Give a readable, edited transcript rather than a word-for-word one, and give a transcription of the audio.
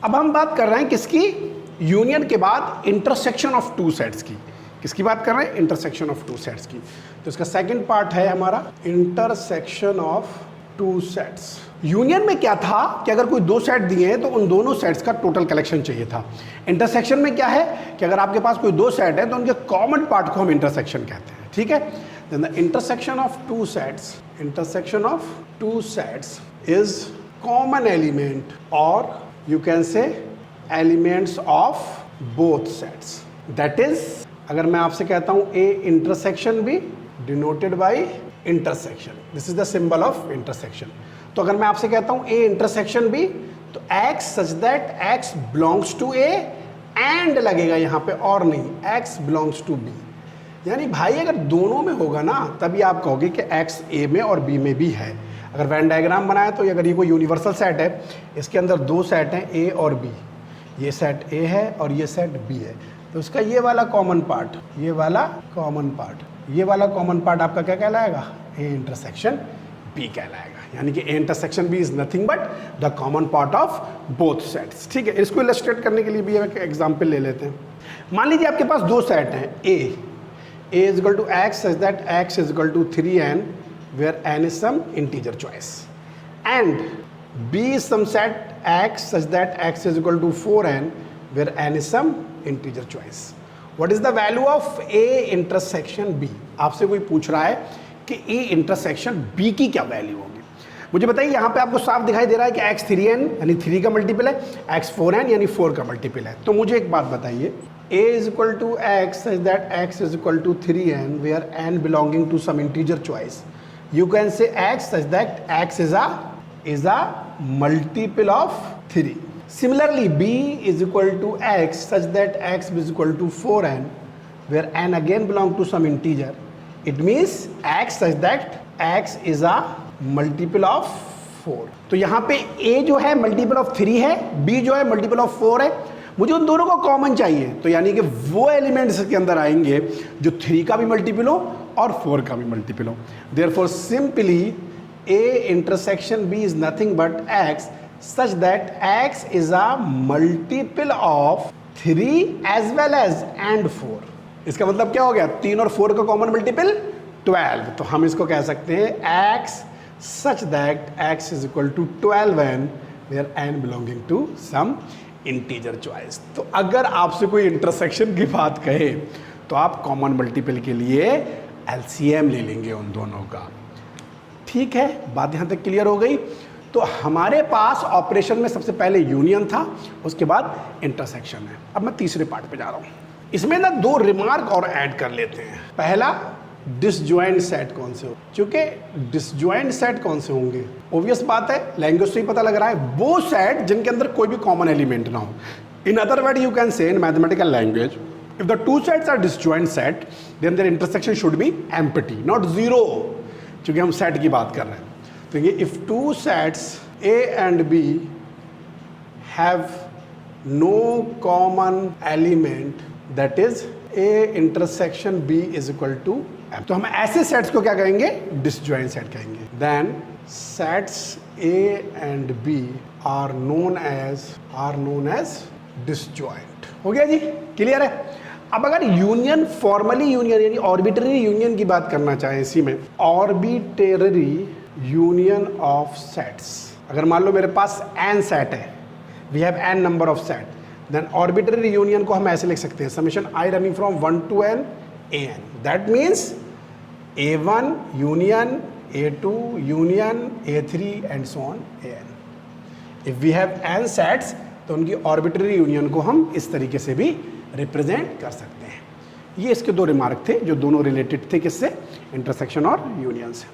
अब हम बात कर रहे हैं किसकी, यूनियन के बाद इंटरसेक्शन ऑफ टू सेट्स की। किसकी बात कर रहे हैं, इंटरसेक्शन ऑफ टू सेट्स की। तो इसका सेकंड पार्ट है हमारा intersection of two sets. Union में क्या था कि अगर कोई दो सेट दिए हैं तो उन दोनों सेट्स का टोटल कलेक्शन चाहिए था। इंटरसेक्शन में क्या है कि अगर आपके पास कोई दो सेट है तो उनके कॉमन पार्ट को हम इंटरसेक्शन कहते हैं, ठीक है। Then the intersection of two sets, intersection of two sets is common element और you can say elements of both sets. That is, अगर मैं आपसे कहता हूं A intersection B denoted by intersection, this is the symbol of intersection. तो अगर मैं आपसे कहता हूं ए इंटरसेक्शन बी तो X such that X belongs to A and लगेगा यहां पे और नहीं, एक्स बिलोंग्स टू बी। यानी भाई अगर दोनों में होगा ना तभी आप कहोगे कि एक्स ए में और बी में भी है। अगर वेन डायग्राम बनाया तो अगर ये कोई यूनिवर्सल सेट है, इसके अंदर दो सेट हैं ए और बी, ये सेट ए है और ये सेट बी है, तो इसका ये वाला कॉमन पार्ट, ये वाला कॉमन पार्ट, ये वाला कॉमन पार्ट आपका क्या कहलाएगा, ए इंटरसेक्शन बी कहलाएगा। यानी कि a intersection b is nothing but the common part of both sets, ठीक है। इसको इलस्ट्रेट करने के लिए भी एक एग्जाम्पल ले लेते हैं। मान लीजिए आपके पास दो सेट हैं, A is equal to X such that X is equal to 3n where n is some integer choice, and b is some set x such that x is equal to 4n where n is some integer choice. What is the value of a intersection b? आपसे कोई पूछ रहा है कि a intersection b की क्या value होगी। मुझे बताइए, यहाँ पे आपको साफ दिखाई दे रहा है कि x 3n यानी 3 का मल्टीपल है, x 4n यानी 4 का मल्टीपल है। तो मुझे एक बात बताइए, a is equal to x such that x is equal to 3n where n belonging to some integer choice. You can say x such that x is a multiple of 3. Similarly, b is equal to x such that x is equal to 4n where n again belong to some integer. It means x such that x is a multiple of 4. तो यहाँ पे a जो है multiple of 3 है, b जो है multiple of 4 है। मुझे उन दोनों को कॉमन चाहिए, तो यानी कि वो एलिमेंट्स के अंदर आएंगे जो 3 का भी मल्टीपल हो और 4 का भी मल्टीपल हो। Therefore simply a intersection b is nothing but x such that x is a multiple of 3 as well as and 4। इसका मतलब क्या हो गया, 3 और 4 का कॉमन मल्टीपल 12। तो हम इसको कह सकते हैं x such that x is equal to 12n where n belonging to some integer choice. तो अगर आपसे कोई इंटरसेक्शन की बात कहे तो आप कॉमन मल्टीपल के लिए एलसीएम ले लेंगे उन दोनों का, ठीक है। बात यहाँ तक क्लियर हो गई। तो हमारे पास ऑपरेशन में सबसे पहले यूनियन था, उसके बाद इंटरसेक्शन है। अब मैं तीसरे पार्ट पे जा रहा हूँ। इसमें ना दो रिमार्क और ऐड कर लेते हैं। पहला, डिसजॉइंट सेट कौन से हो, क्योंकि डिसजॉइंट सेट कौन से होंगे, ओब्वियस बात है, लैंग्वेज से ही पता लग रहा है, वो सेट जिनके अंदर कोई भी कॉमन एलिमेंट ना हो। In other word you can से इन mathematical language, if the two sets are disjoint set then their intersection should be empty, not zero, क्योंकि हम सेट की बात कर रहे हैं। तो ये if two sets A and B have no common element that is A intersection B is equal to M, तो हम ऐसे सेट्स को क्या कहेंगे, डिसजॉइंट सेट कहेंगे। then sets A and B are known as disjoint। हो गया जी, clear है। अब अगर यूनियन, फॉर्मली यूनियन यानी ऑर्बिटरी यूनियन की बात करना चाहें, इसी में ऑर्बिटरी यूनियन ऑफ सेट्स, अगर मान लो मेरे पास n सेट है, we have n number of set, then arbitrary union को हम ऐसे लिख सकते हैं, summation i running from 1 to n an, that means a1 union a2 union a3 and so on an। If we have n sets तो उनकी arbitrary union को हम इस तरीके से भी रिप्रेजेंट कर सकते हैं। ये इसके दो रिमार्क थे जो दोनों रिलेटेड थे किससे, इंटरसेक्शन और यूनियन से।